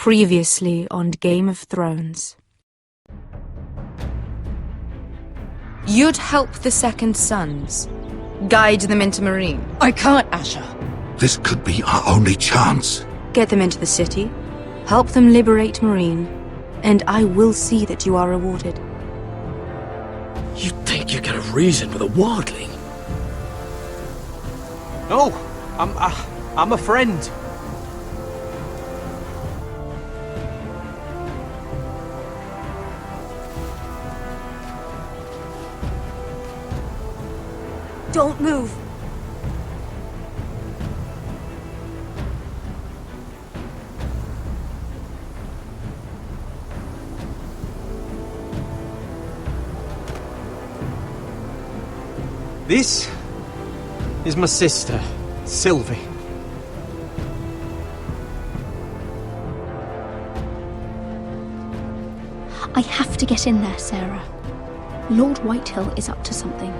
Previously on Game of Thrones. You'd help the Second Sons. Guide them into Marine. I can't, Asher. This could be our only chance. Get them into the city. Help them liberate Marine. And I will see that you are rewarded. You think you got a reason with a wardling? No, I'm a friend. Don't move. This is my sister, Sylvie. I have to get in there, Sarah. Lord Whitehill is up to something.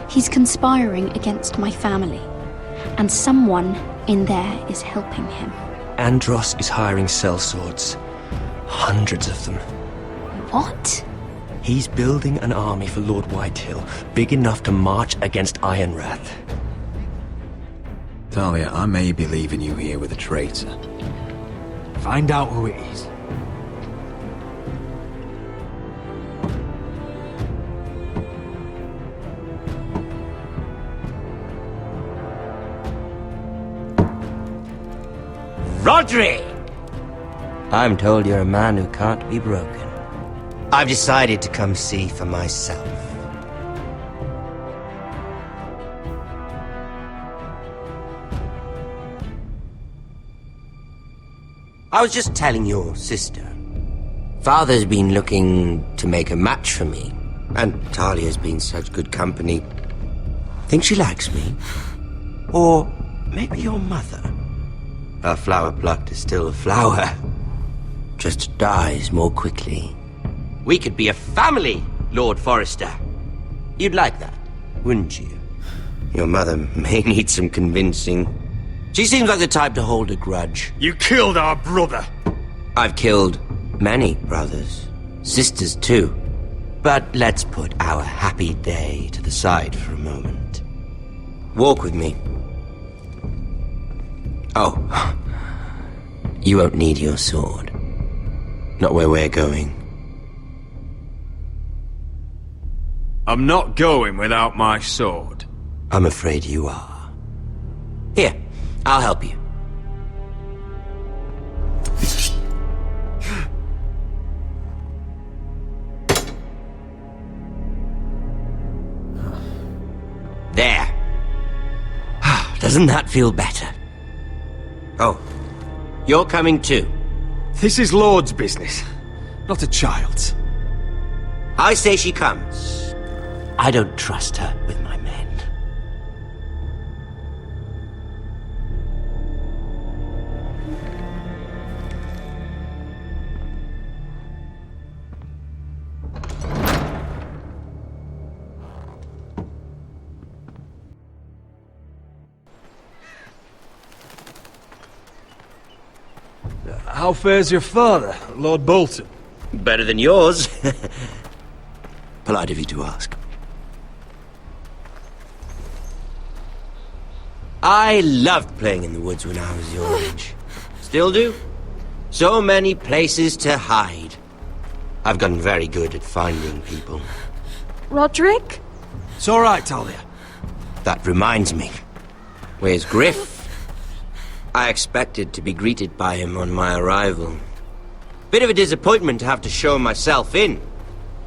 He's conspiring against my family, and someone in there is helping him. Andros is hiring sellswords. Hundreds of them. What? He's building an army for Lord Whitehill, big enough to march against Ironrath. Talia, I may be leaving you here with a traitor. Find out who it is. Rodri! I'm told you're a man who can't be broken. I've decided to come see for myself. I was just telling your sister. Father's been looking to make a match for me, and Talia's been such good company. Think she likes me? Or maybe your mother? A flower plucked is still a flower. Just dies more quickly. We could be a family, Lord Forrester. You'd like that, wouldn't you? Your mother may need some convincing. She seems like the type to hold a grudge. You killed our brother! I've killed many brothers, sisters too. But let's put our happy day to the side for a moment. Walk with me. Oh, you won't need your sword. Not where we're going. I'm not going without my sword. I'm afraid you are. Here, I'll help you. There. Doesn't that feel better? Oh, you're coming too. This is Lord's business, not a child's. I say she comes. I don't trust her with my men. How fares your father, Lord Bolton? Better than yours. Polite of you to ask. I loved playing in the woods when I was your age. Still do. So many places to hide. I've gotten very good at finding people. Roderick? It's all right, Talia. That reminds me. Where's Griff? I expected to be greeted by him on my arrival. Bit of a disappointment to have to show myself in.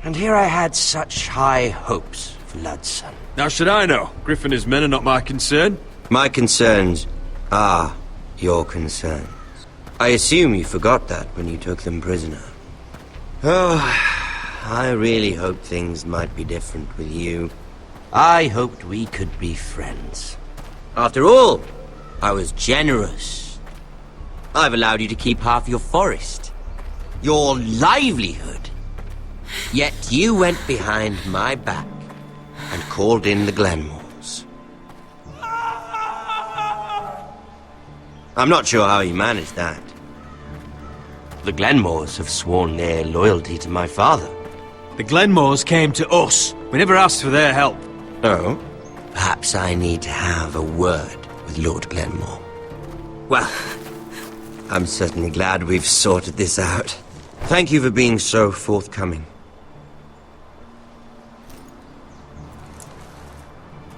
And here I had such high hopes for Ludson. Now should I know? Griff and his men are not my concern. My concerns are your concerns. I assume you forgot that when you took them prisoner. Oh, I really hoped things might be different with you. I hoped we could be friends. After all, I was generous. I've allowed you to keep half your forest, your livelihood. Yet you went behind my back and called in the Glenmores. I'm not sure how you managed that. The Glenmores have sworn their loyalty to my father. The Glenmores came to us. We never asked for their help. Oh? Perhaps I need to have a word with Lord Glenmore. Well, I'm certainly glad we've sorted this out. Thank you for being so forthcoming.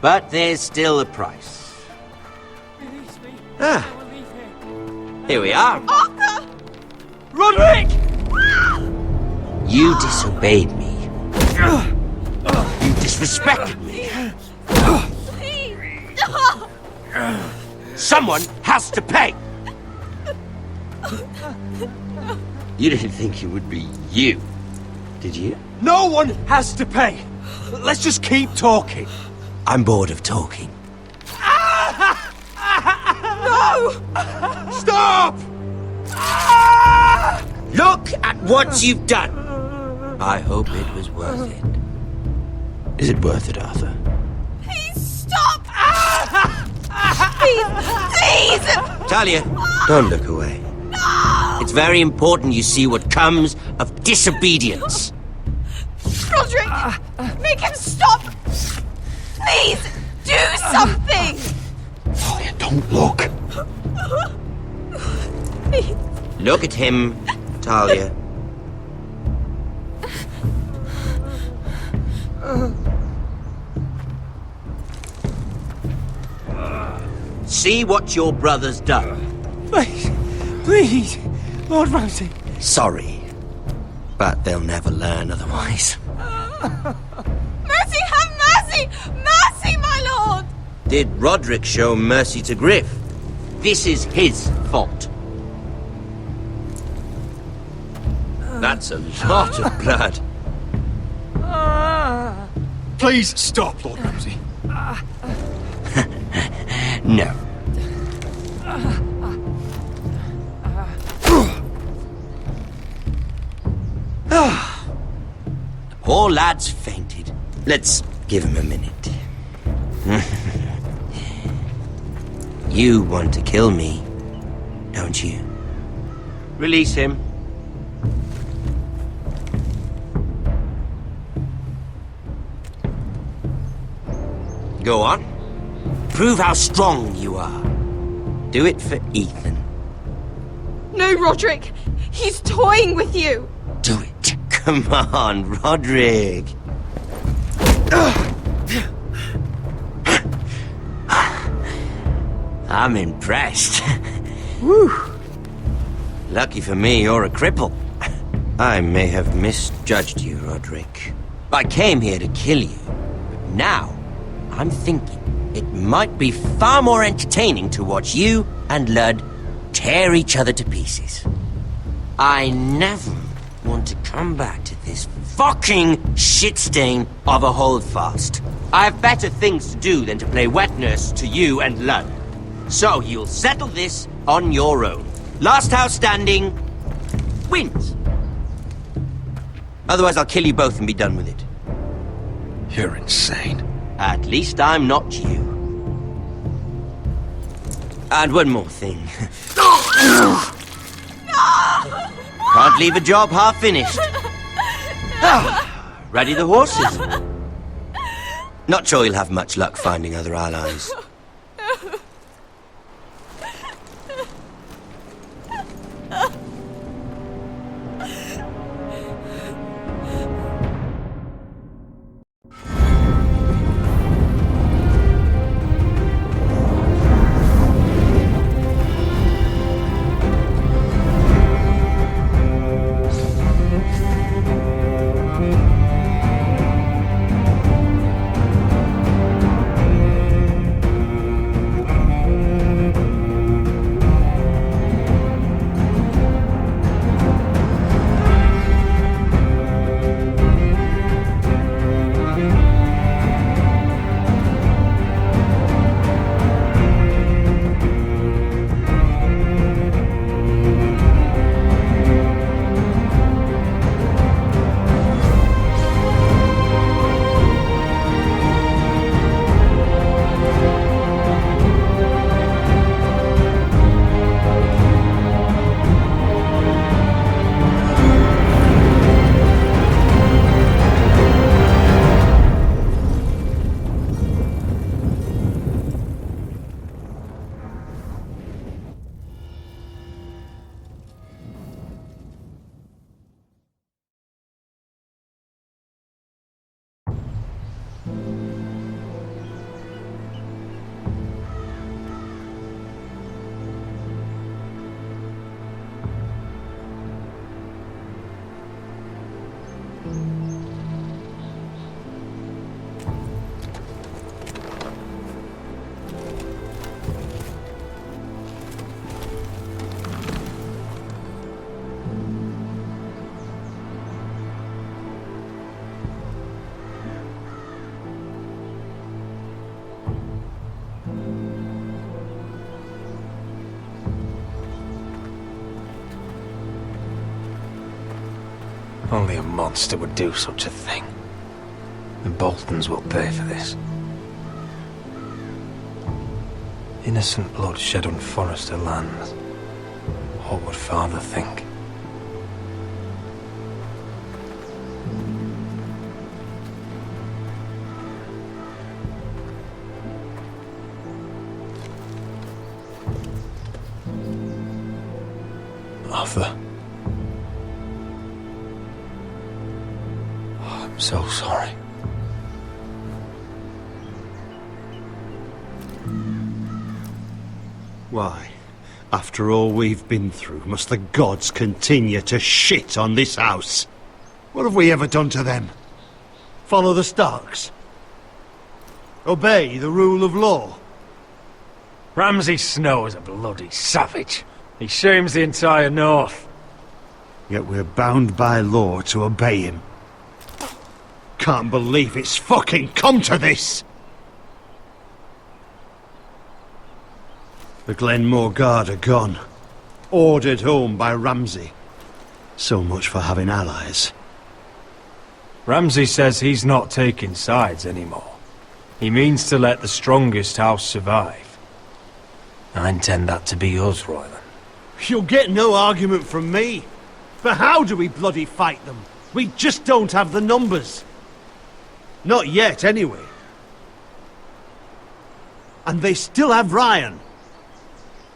But there's still a price. Ah. Here we are. Arthur! Roderick! You disobeyed me. You disrespected me. Please! Someone has to pay! You didn't think it would be you, did you? No one has to pay. Let's just keep talking. I'm bored of talking. No! Stop! Look at what you've done! I hope it was worth it. Is it worth it, Arthur? Please stop! Please! Talia, don't look away. No! It's very important you see what comes of disobedience. Roderick! Make him stop! Please! Do something! Talia, don't look. Please. Look at him, Talia. See what your brother's done. Please, please, Lord Ramsay. Sorry, but they'll never learn otherwise. Mercy, have mercy! Mercy, my lord! Did Roderick show mercy to Griff? This is his fault. That's a lot of blood. Please stop, Lord Ramsay. No. The poor lad's fainted. Let's give him a minute. You want to kill me, don't you? Release him. Go on. Prove how strong you are. Do it for Ethan. No, Roderick! He's toying with you! Do it. Come on, Roderick. I'm impressed. Woo. Lucky for me, you're a cripple. I may have misjudged you, Roderick. I came here to kill you, but now I'm thinking it might be far more entertaining to watch you and Lud tear each other to pieces. I never want to come back to this fucking shit stain of a holdfast. I have better things to do than to play wet nurse to you and Lud. So you'll settle this on your own. Last house standing wins. Otherwise I'll kill you both and be done with it. You're insane. At least I'm not you. And one more thing. Can't leave a job half finished. Ready the horses? Not sure you'll have much luck finding other allies. Only a monster would do such a thing. The Boltons will pay for this. Innocent blood shed on Forrester lands. What would Father think? Arthur. I'm so sorry. Why, after all we've been through, must the gods continue to shit on this house? What have we ever done to them? Follow the Starks? Obey the rule of law? Ramsay Snow is a bloody savage. He shames the entire North. Yet we're bound by law to obey him. Can't believe it's fucking come to this! The Glenmore Guard are gone. Ordered home by Ramsay. So much for having allies. Ramsay says he's not taking sides anymore. He means to let the strongest house survive. I intend that to be us, Royland. You'll get no argument from me. But how do we bloody fight them? We just don't have the numbers. Not yet, anyway. And they still have Ryan.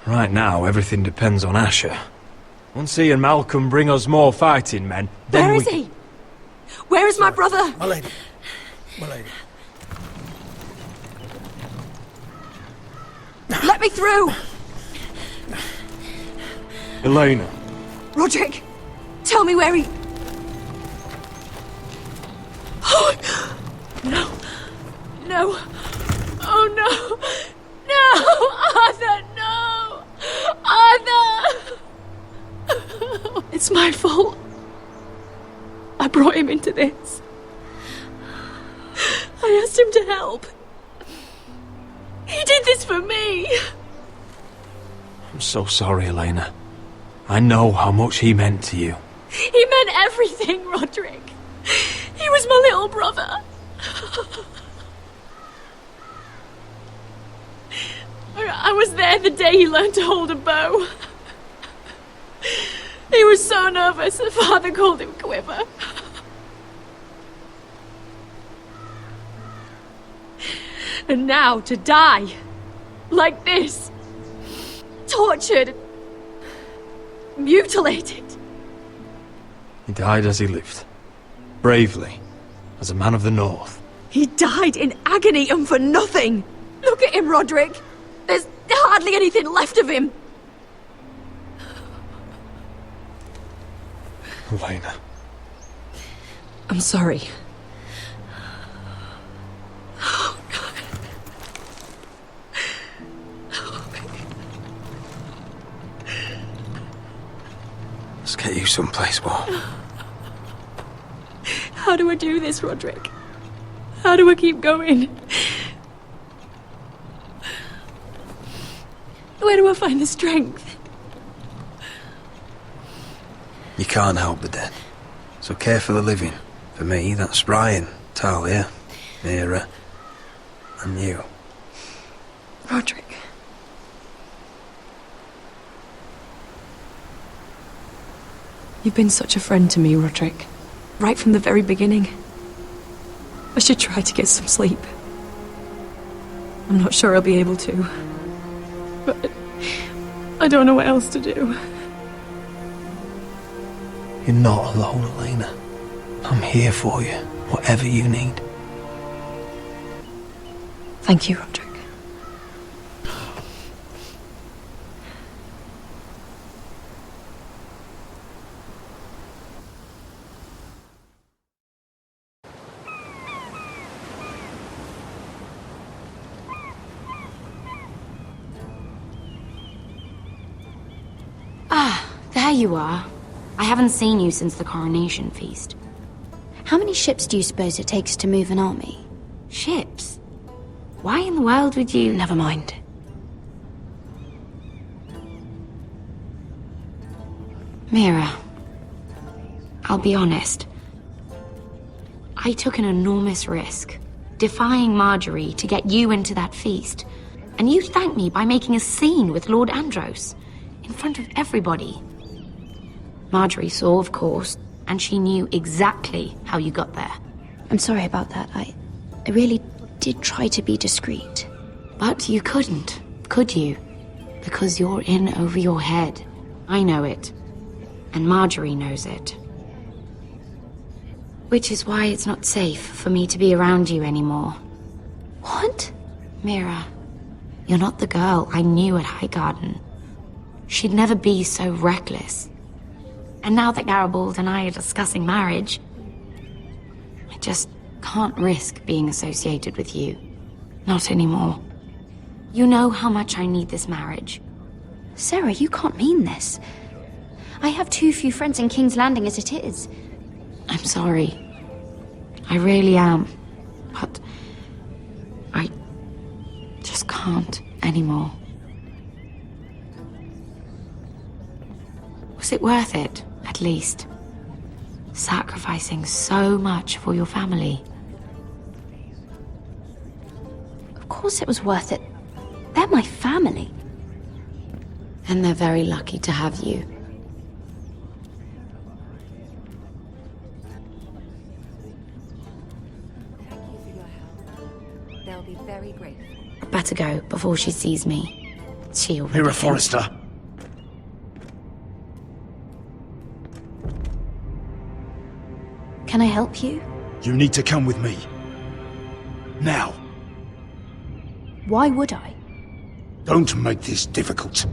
Right now, everything depends on Asher. Once he and Malcolm bring us more fighting men, then Where is he? Where is my brother? My lady. My lady. Let me through! Elena. Roderick, tell me where he... Oh, no. No. Oh, no. No! Arthur, no! Arthur! It's my fault. I brought him into this. I asked him to help. He did this for me. I'm so sorry, Elena. I know how much he meant to you. He meant everything, Roderick. He was my little brother. I was there the day he learned to hold a bow. He was so nervous that Father called him Quiver. And now to die like this, tortured, mutilated. He died as he lived, bravely, as a man of the North. He died in agony and for nothing. Look at him, Roderick. There's hardly anything left of him. Elena. I'm sorry. Oh, God. Let's get you someplace warm. How do I do this, Roderick? How do I keep going? Where do I find the strength? You can't help the dead, so care for the living. For me, that's Ryan, Talia, Mira, and you. Roderick. You've been such a friend to me, Roderick. Right from the very beginning. I should try to get some sleep. I'm not sure I'll be able to. But I don't know what else to do. You're not alone, Elena. I'm here for you, whatever you need. Thank you, Roderick. there you are. I haven't seen you since the coronation feast. How many ships do you suppose it takes to move an army? Ships? Why in the world would you... Never mind. Mira, I'll be honest. I took an enormous risk, defying Marjorie to get you into that feast. And you thanked me by making a scene with Lord Andros, in front of everybody. Marjorie saw, of course, and she knew exactly how you got there. I'm sorry about that. I really did try to be discreet. But you couldn't, could you? Because you're in over your head. I know it. And Marjorie knows it. Which is why it's not safe for me to be around you anymore. What? Mira, you're not the girl I knew at Highgarden. She'd never be so reckless. And now that Garibald and I are discussing marriage, I just can't risk being associated with you. Not anymore. You know how much I need this marriage. Sarah, you can't mean this. I have too few friends in King's Landing as it is. I'm sorry. I really am. But I just can't anymore. Was it worth it, at least? Sacrificing so much for your family? Of course it was worth it. They're my family. And they're very lucky to have you. They'll be very grateful. Better go before she sees me. She already Mira thinks- Forrester. Can I help you? You need to come with me. Now. Why would I? Don't make this difficult.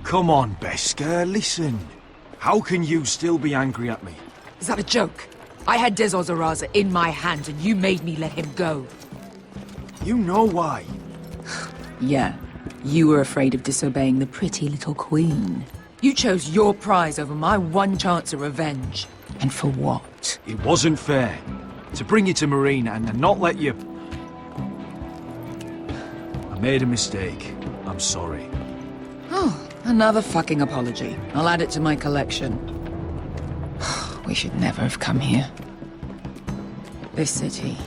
Come on, Beskar, listen. How can you still be angry at me? Is that a joke? I had Des Ozaraza in my hands and you made me let him go. You know why. Yeah, you were afraid of disobeying the pretty little queen. You chose your prize over my one chance of revenge. And for what? It wasn't fair. To bring you to Marine and not let you... I made a mistake. I'm sorry. Oh, another fucking apology. I'll add it to my collection. We should never have come here. This city.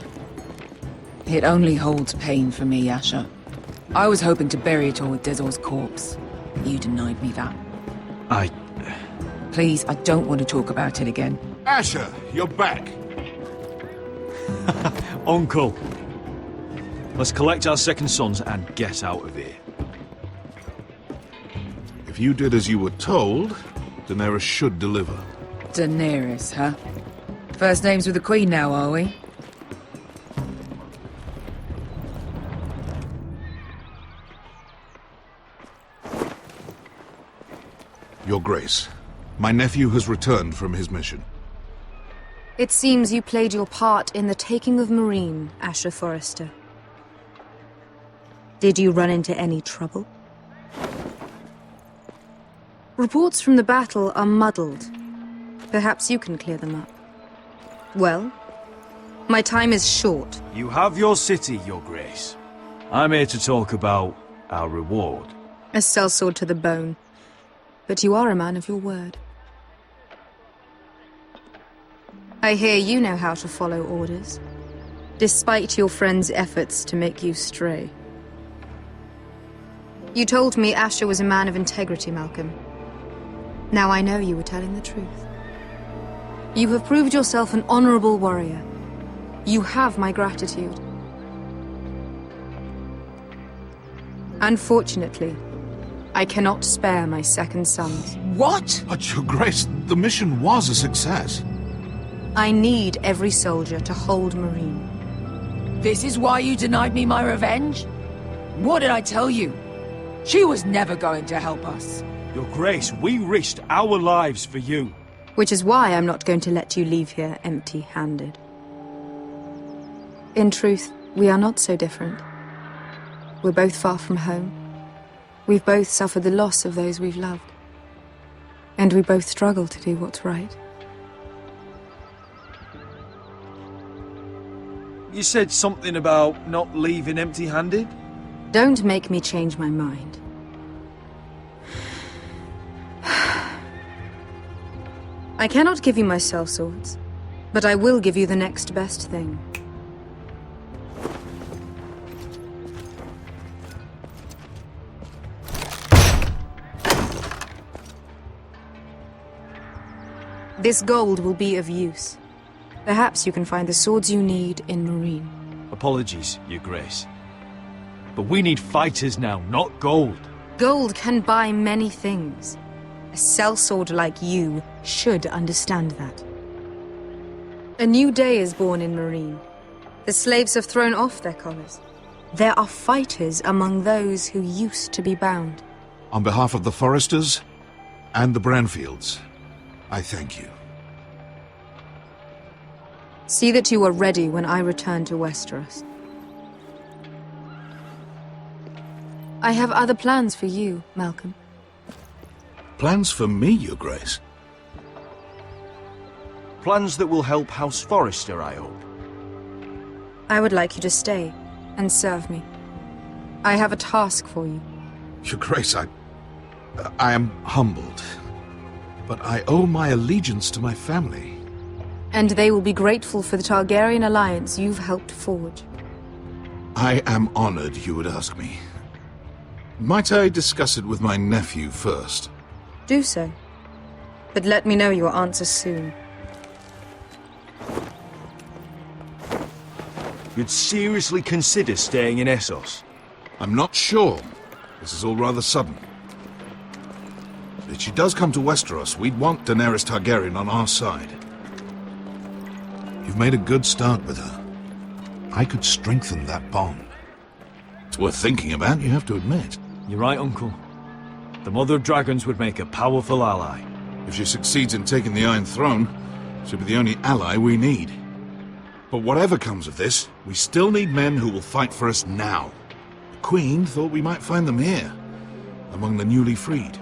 It only holds pain for me, Asher. I was hoping to bury it all with Dezor's corpse. You denied me that. Please, I don't want to talk about it again. Asher, you're back. Uncle. Let's collect our second sons and get out of here. If you did as you were told, Daenerys should deliver. Daenerys, huh? First names with the Queen now, are we? Your Grace, my nephew has returned from his mission. It seems you played your part in the taking of Marine, Asher Forrester. Did you run into any trouble? Reports from the battle are muddled. Perhaps you can clear them up. Well, my time is short. You have your city, Your Grace. I'm here to talk about our reward. A sellsword to the bone. But you are a man of your word. I hear you know how to follow orders, despite your friend's efforts to make you stray. You told me Asher was a man of integrity, Malcolm. Now I know you were telling the truth. You have proved yourself an honorable warrior. You have my gratitude. Unfortunately, I cannot spare my second sons. What? But, Your Grace, the mission was a success. I need every soldier to hold Marine. This is why you denied me my revenge? What did I tell you? She was never going to help us. Your Grace, we risked our lives for you. Which is why I'm not going to let you leave here empty-handed. In truth, we are not so different. We're both far from home. We've both suffered the loss of those we've loved. And we both struggle to do what's right. You said something about not leaving empty-handed? Don't make me change my mind. I cannot give you my sellswords, but I will give you the next best thing. This gold will be of use. Perhaps you can find the swords you need in Marine. Apologies, Your Grace. But we need fighters now, not gold. Gold can buy many things. A sellsword like you should understand that. A new day is born in Marine. The slaves have thrown off their collars. There are fighters among those who used to be bound. On behalf of the Foresters and the Branfields, I thank you. See that you are ready when I return to Westeros. I have other plans for you, Malcolm. Plans for me, Your Grace? Plans that will help House Forrester, I hope. I would like you to stay and serve me. I have a task for you. Your Grace, I am humbled. But I owe my allegiance to my family. And they will be grateful for the Targaryen alliance you've helped forge. I am honored you would ask me. Might I discuss it with my nephew first? Do so. But let me know your answer soon. You'd seriously consider staying in Essos? I'm not sure. This is all rather sudden. If she does come to Westeros, we'd want Daenerys Targaryen on our side. You've made a good start with her. I could strengthen that bond. It's worth thinking about, you have to admit. You're right, Uncle. The Mother of Dragons would make a powerful ally. If she succeeds in taking the Iron Throne, she'll be the only ally we need. But whatever comes of this, we still need men who will fight for us now. The Queen thought we might find them here, among the newly freed.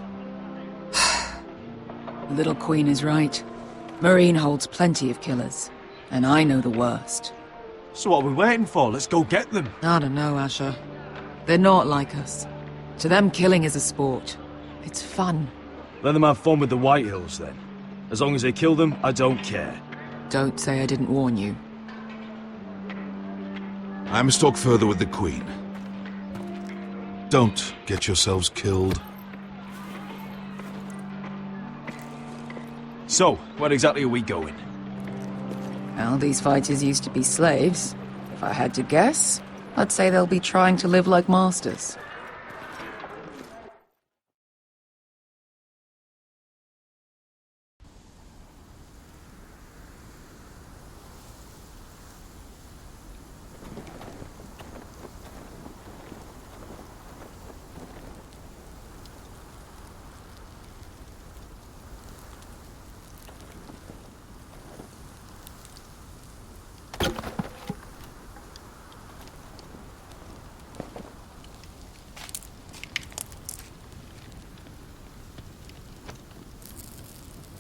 Little Queen is right. Marine holds plenty of killers, and I know the worst. So what are we waiting for? Let's go get them. I don't know, Asher. They're not like us. To them, killing is a sport. It's fun. Let them have fun with the Whitehills, then. As long as they kill them, I don't care. Don't say I didn't warn you. I must talk further with the Queen. Don't get yourselves killed. So, where exactly are we going? Well, these fighters used to be slaves. If I had to guess, I'd say they'll be trying to live like masters.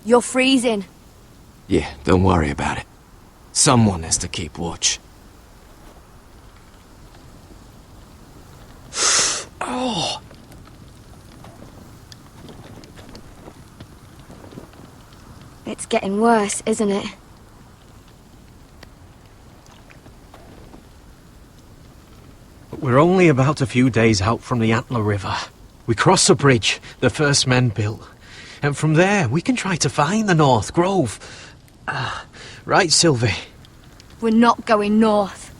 You're freezing. Yeah, don't worry about it. Someone has to keep watch. Oh! It's getting worse, isn't it? We're only about a few days out from the Antler River. We cross the bridge the first men built. And from there, we can try to find the North Grove. Right, Sylvie? We're not going north.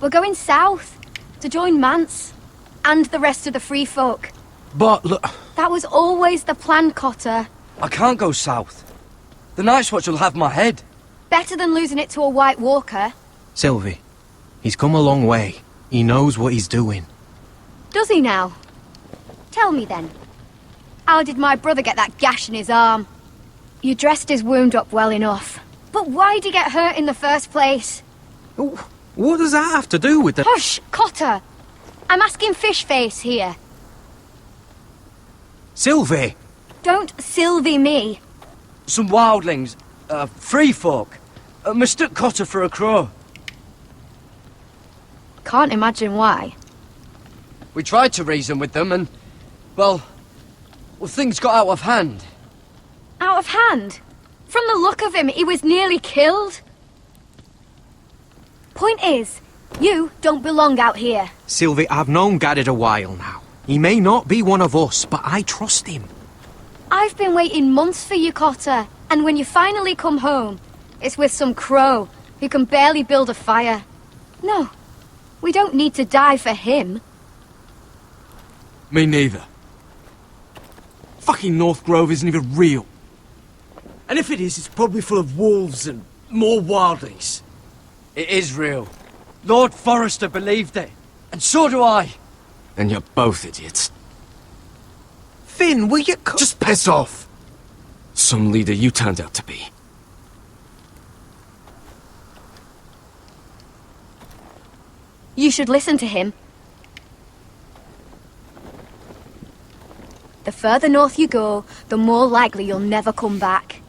We're going south, to join Mance, and the rest of the free folk. But look... That was always the plan, Cotter. I can't go south. The Night's Watch will have my head. Better than losing it to a White Walker. Sylvie, he's come a long way. He knows what he's doing. Does he now? Tell me then. How did my brother get that gash in his arm? You dressed his wound up well enough. But why'd he get hurt in the first place? What does that have to do with the... Hush, Cotter! I'm asking Fishface here. Sylvie! Don't Sylvie me. Some wildlings, free folk, mistook Cotter for a crow. Can't imagine why. We tried to reason with them and, well, things got out of hand. Out of hand? From the look of him, he was nearly killed. Point is, you don't belong out here. Sylvie, I've known Garrett a while now. He may not be one of us, but I trust him. I've been waiting months for you, Cotter, and when you finally come home, it's with some crow who can barely build a fire. No, we don't need to die for him. Me neither. Fucking North Grove isn't even real. And if it is, it's probably full of wolves and more wildlings. It is real. Lord Forrester believed it. And so do I. And you're both idiots. Finn, will you... Just piss off! Some leader you turned out to be. You should listen to him. The further north you go, the more likely you'll never come back.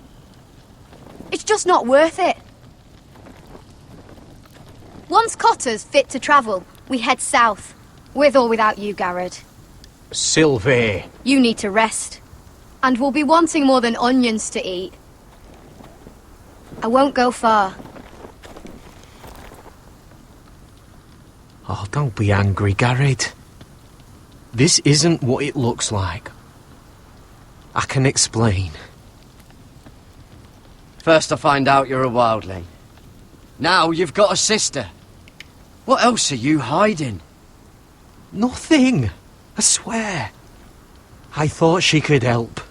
It's just not worth it. Once Cotter's fit to travel, we head south. With or without you, Garrett. Sylvie. You need to rest. And we'll be wanting more than onions to eat. I won't go far. Oh, don't be angry, Garrett. This isn't what it looks like. I can explain. First I find out you're a wildling. Now you've got a sister. What else are you hiding? Nothing. I swear. I thought she could help.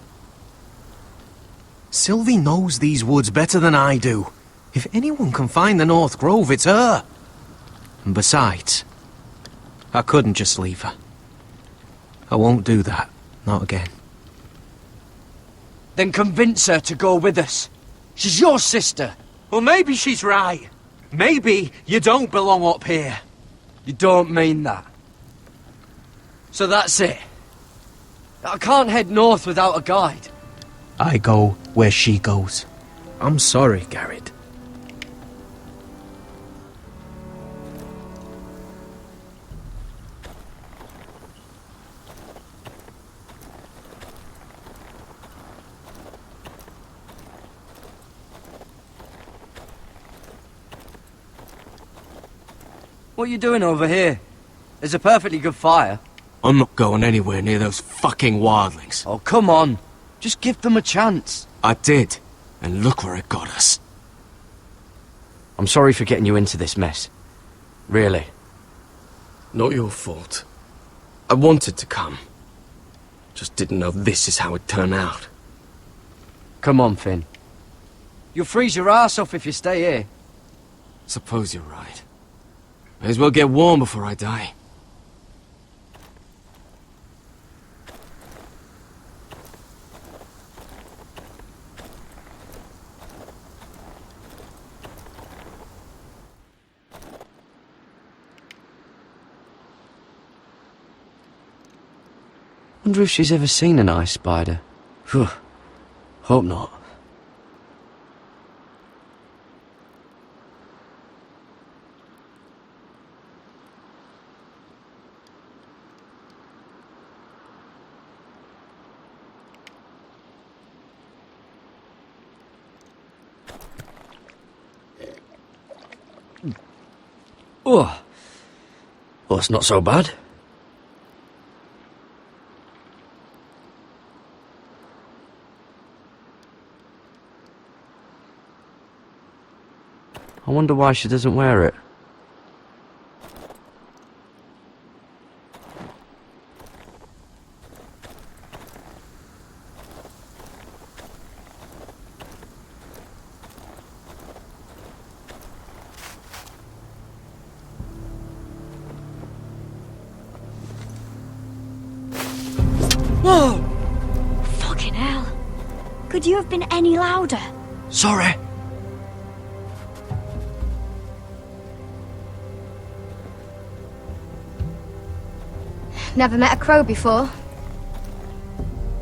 Sylvie knows these woods better than I do. If anyone can find the North Grove, it's her. And besides, I couldn't just leave her. I won't do that. Not again. Then convince her to go with us. She's your sister. Well, maybe she's right. Maybe you don't belong up here. You don't mean that. So that's it. I can't head north without a guide. I go where she goes. I'm sorry, Garrett. What are you doing over here? There's a perfectly good fire. I'm not going anywhere near those fucking wildlings. Oh, come on. Just give them a chance. I did, and look where it got us. I'm sorry for getting you into this mess. Really. Not your fault. I wanted to come. Just didn't know this is how it'd turn out. Come on, Finn. You'll freeze your ass off if you stay here. Suppose you're right. May as well get warm before I die. Wonder if she's ever seen an ice spider. Phew. Hope not. Oh. Well, it's not so bad. I wonder why she doesn't wear it. Whoa! Fucking hell. Could you have been any louder? Sorry. Never met a crow before.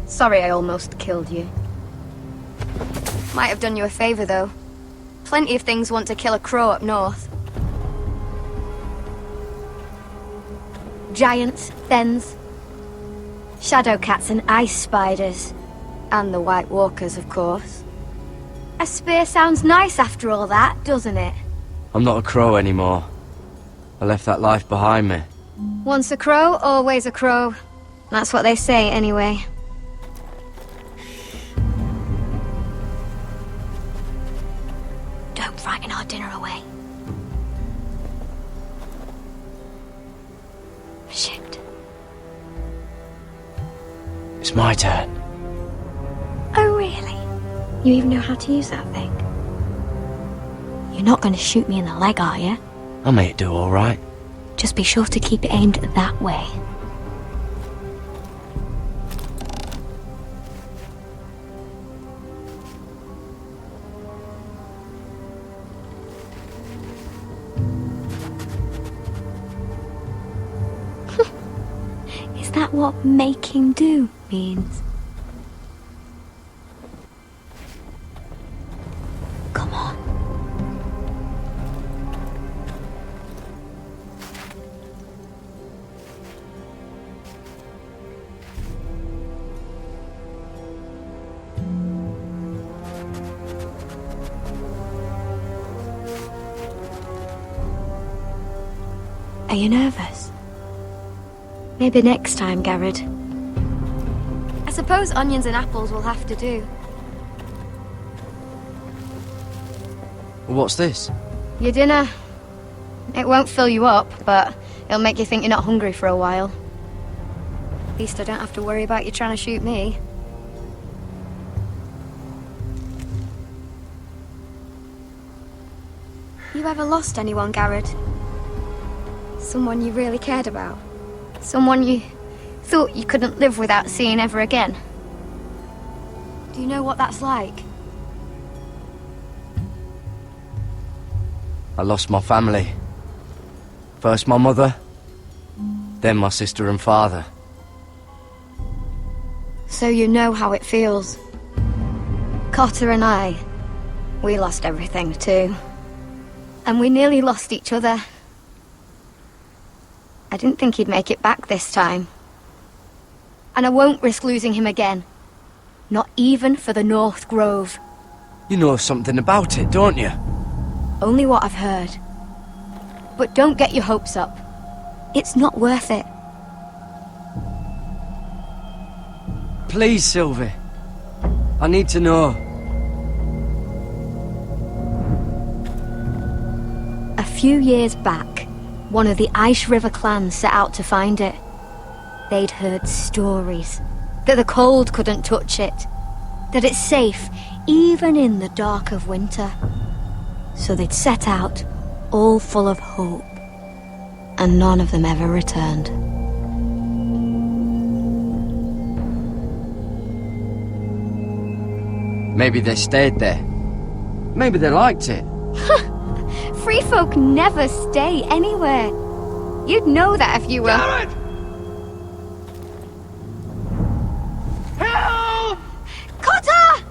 Sorry I almost killed you. Might have done you a favour, though. Plenty of things want to kill a crow up north. Giants, thens, shadow cats and ice spiders. And the White Walkers, of course. A spear sounds nice after all that, doesn't it? I'm not a crow anymore. I left that life behind me. Once a crow, always a crow. That's what they say, anyway. Don't frighten our dinner away. Shit. It's my turn. Oh, really? You even know how to use that thing? You're not going to shoot me in the leg, are you? I may do all right. Just be sure to keep it aimed that way. Is that what making do means? Come on. Are you nervous? Maybe next time, Garrett. I suppose onions and apples will have to do. What's this? Your dinner. It won't fill you up, but it'll make you think you're not hungry for a while. At least I don't have to worry about you trying to shoot me. You ever lost anyone, Garrett? Someone you really cared about? Someone you thought you couldn't live without seeing ever again? Do you know what that's like? I lost my family. First my mother, then my sister and father. So you know how it feels. Cotter and I, we lost everything too. And we nearly lost each other. I didn't think he'd make it back this time. And I won't risk losing him again. Not even for the North Grove. You know something about it, don't you? Only what I've heard. But don't get your hopes up. It's not worth it. Please, Sylvie. I need to know. A few years back, one of the Ice River clans set out to find it. They'd heard stories that the cold couldn't touch it, that it's safe even in the dark of winter. So they'd set out, all full of hope, and none of them ever returned. Maybe they stayed there. Maybe they liked it. Free folk never stay anywhere. You'd know that if you were... Garrett! Help! Cotter!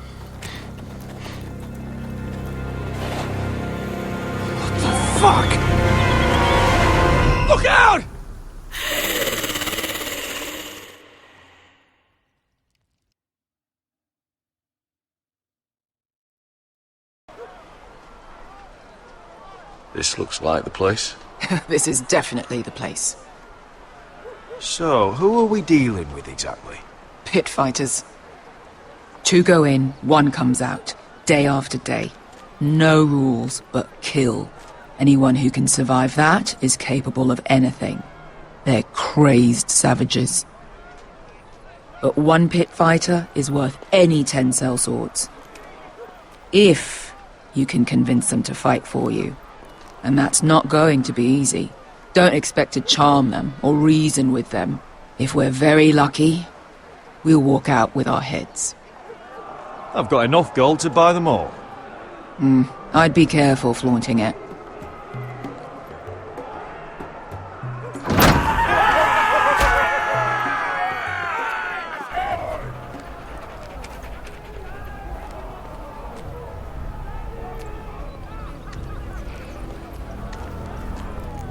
What the fuck? Look out! This looks like the place. This is definitely the place. So, who are we dealing with exactly? Pit fighters. 2 go in, 1 comes out, day after day. No rules, but kill. Anyone who can survive that is capable of anything. They're crazed savages. But 1 pit fighter is worth any 10 sellswords. If you can convince them to fight for you. And that's not going to be easy. Don't expect to charm them or reason with them. If we're very lucky, we'll walk out with our heads. I've got enough gold to buy them all. I'd be careful flaunting it.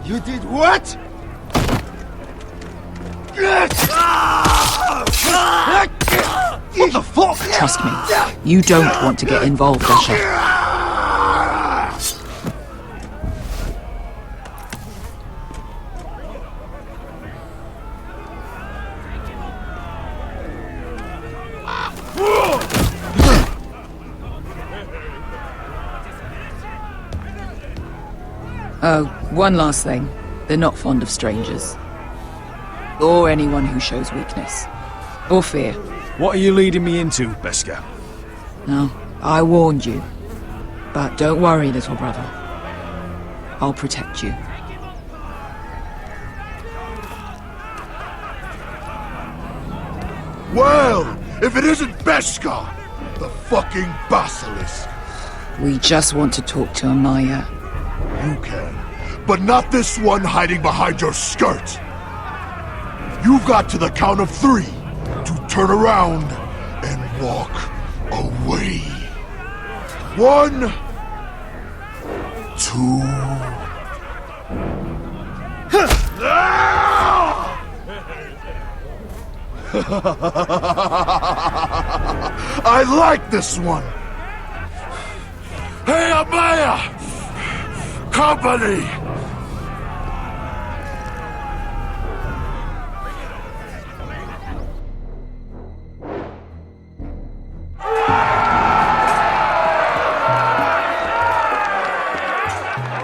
You did what? What the fuck? Trust me, you don't want to get involved, Usher. Oh, one last thing. They're not fond of strangers. Or anyone who shows weakness. Or fear. What are you leading me into, Beskar? No, I warned you. But don't worry, little brother. I'll protect you. Well, if it isn't Beskar, the fucking basilisk. We just want to talk to Emeğe. You can, but not this one hiding behind your skirt. You've got to the count of 3 to turn around and walk away. 1, 2. I like this one. Hey, Emeğe! Company!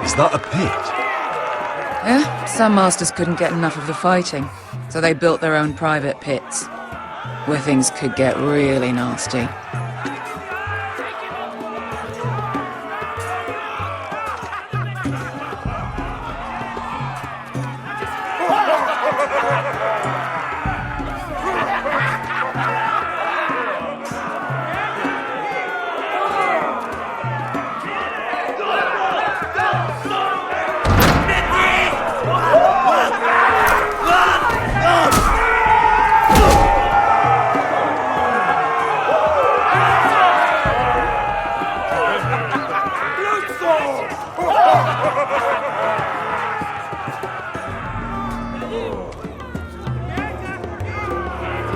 Is that a pit? Yeah, some masters couldn't get enough of the fighting, so they built their own private pits, where things could get really nasty.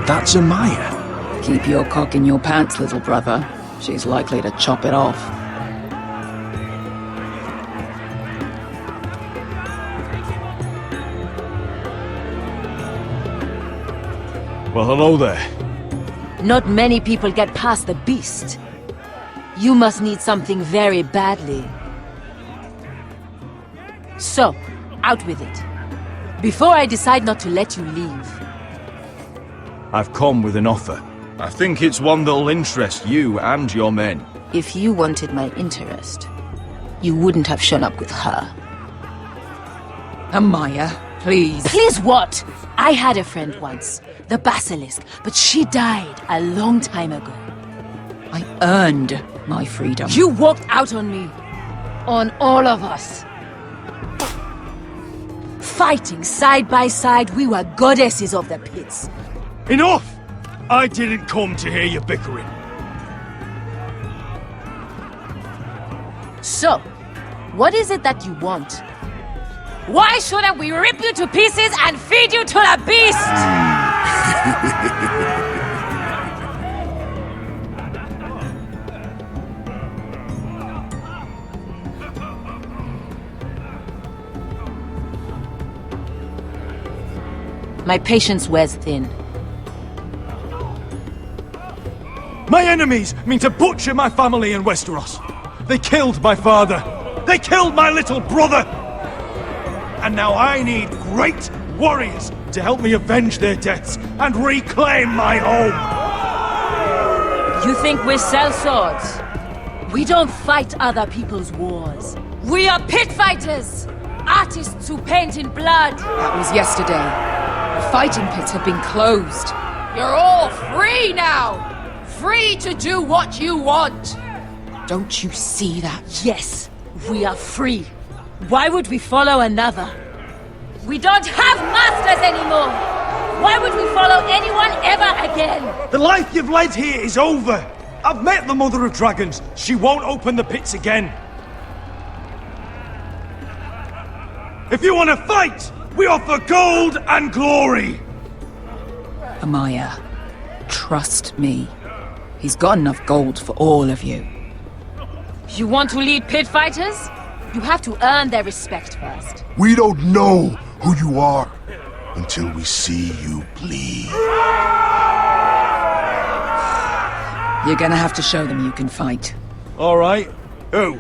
That's Emeğe. Keep your cock in your pants, little brother. She's likely to chop it off. Well, hello there. Not many people get past the beast. You must need something very badly. So, out with it. Before I decide not to let you leave. I've come with an offer. I think it's one that'll interest you and your men. If you wanted my interest, you wouldn't have shown up with her. Emeğe, please. Please what? I had a friend once, the Basilisk, but she died a long time ago. I earned my freedom. You walked out on me. On all of us. Fighting side by side, we were goddesses of the pits. Enough! I didn't come to hear you bickering. So, what is it that you want? Why shouldn't we rip you to pieces and feed you to the beast? My patience wears thin. My enemies mean to butcher my family in Westeros. They killed my father. They killed my little brother. And now I need great warriors to help me avenge their deaths and reclaim my home. You think we sell swords? We don't fight other people's wars. We are pit fighters! Artists who paint in blood! That was yesterday. The fighting pits have been closed. You're all free now! Free to do what you want! Don't you see that? Yes, we are free. Why would we follow another? We don't have masters anymore! Why would we follow anyone ever again? The life you've led here is over. I've met the Mother of Dragons. She won't open the pits again. If you want to fight, we offer gold and glory. Amaya, trust me. He's got enough gold for all of you. You want to lead pit fighters? You have to earn their respect first. We don't know who you are until we see you bleed. You're gonna have to show them you can fight. All right. Who?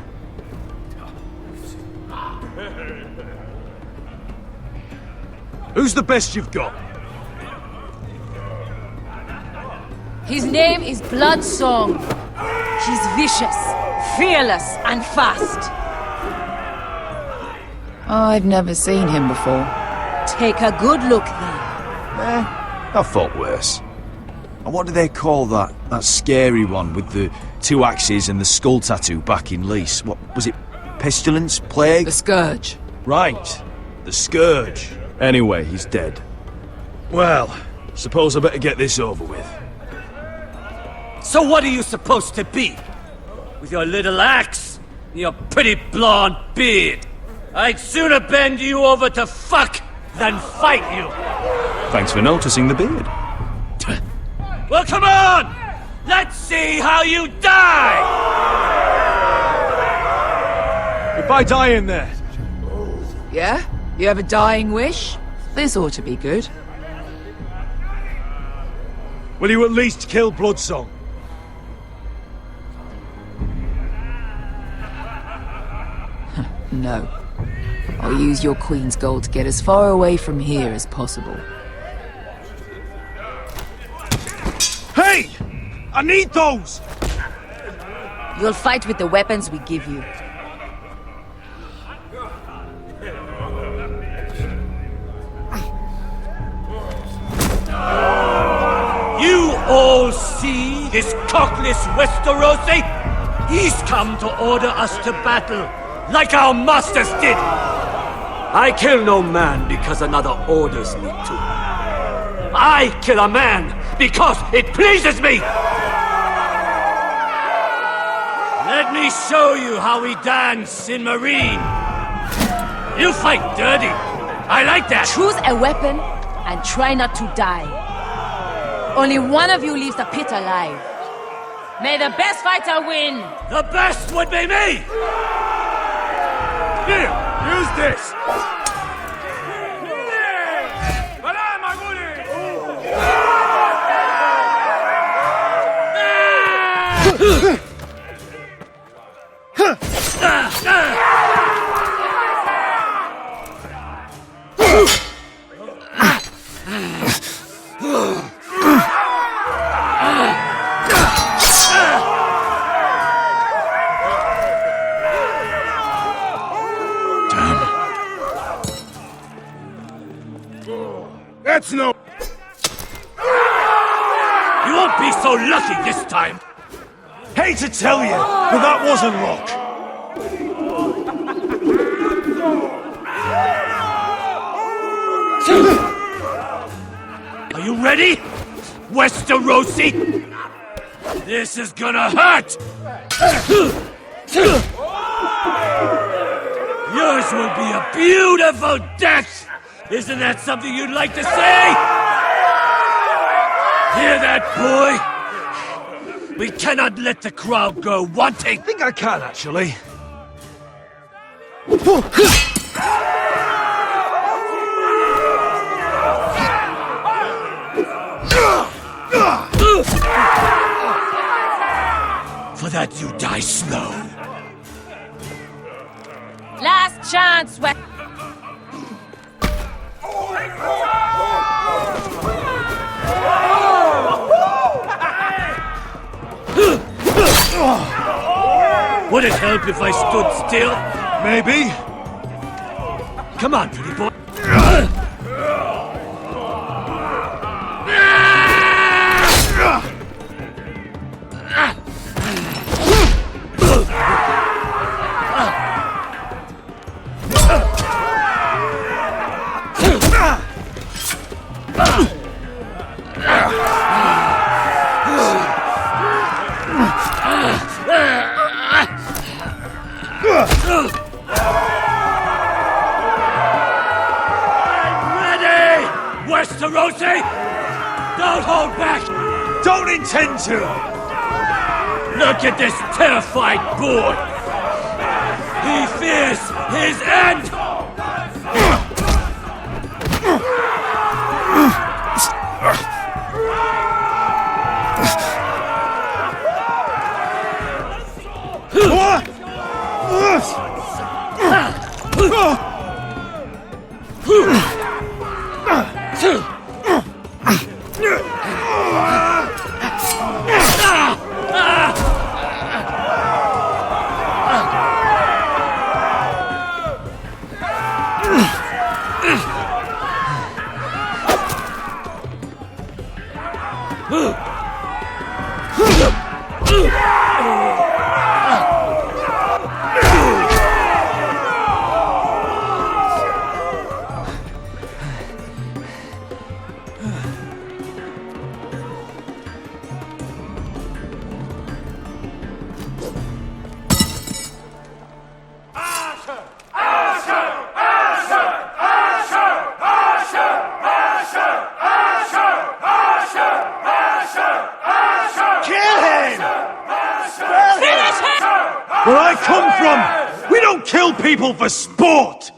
Who's the best you've got? His name is Bloodsong. He's vicious, fearless, and fast. I've never seen him before. Take a good look then. I thought worse. And what do they call that scary one with the 2 axes and the skull tattoo back in Lease? What was it? Pestilence? Plague? The Scourge. Right. The Scourge. Anyway, he's dead. Well, suppose I better get this over with. So what are you supposed to be? With your little axe and your pretty blonde beard? I'd sooner bend you over to fuck than fight you. Thanks for noticing the beard. Well, come on! Let's see how you die! If I die in there. Yeah? You have a dying wish? This ought to be good. Will you at least kill Bloodsong? No. I'll use your queen's gold to get as far away from here as possible. Hey! I need those! You'll fight with the weapons we give you. You all see this cockless Westerosi? He's come to order us to battle, like our masters did. I kill no man because another orders me to. I kill a man because it pleases me! Let me show you how we dance in Marine. You fight dirty. I like that. Choose a weapon and try not to die. Only one of you leaves the pit alive. May the best fighter win! The best would be me! Here, use this! That's no... You won't be so lucky this time! Hate to tell you, but that wasn't luck. Are you ready, Westerosi? This is gonna hurt! Yours will be a beautiful death! Isn't that something you'd like to say? Hear that, boy? We cannot let the crowd go wanting! I think I can, actually. For that you die slow. Last chance, Would it help if I stood still? Maybe. Come on, pretty boy. won't hold back! Don't intend to! Look at this terrified boy! He fears his end! Where I come from, we don't kill people for sport!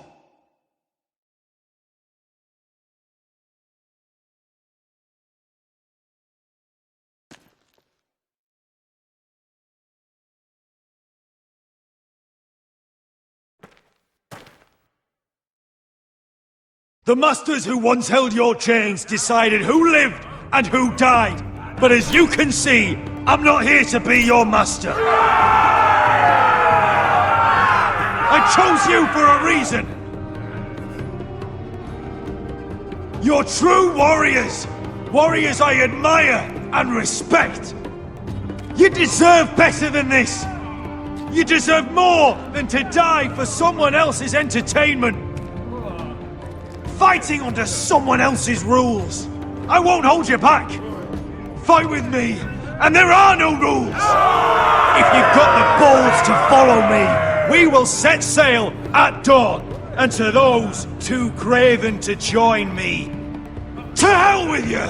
The masters who once held your chains decided who lived and who died. But as you can see, I'm not here to be your master. I chose you for a reason. You're true warriors. Warriors I admire and respect. You deserve better than this. You deserve more than to die for someone else's entertainment. Fighting under someone else's rules. I won't hold you back. Fight with me, and there are no rules. If you've got the balls to follow me, we will set sail at dawn. And to those too craven to join me, to hell with you!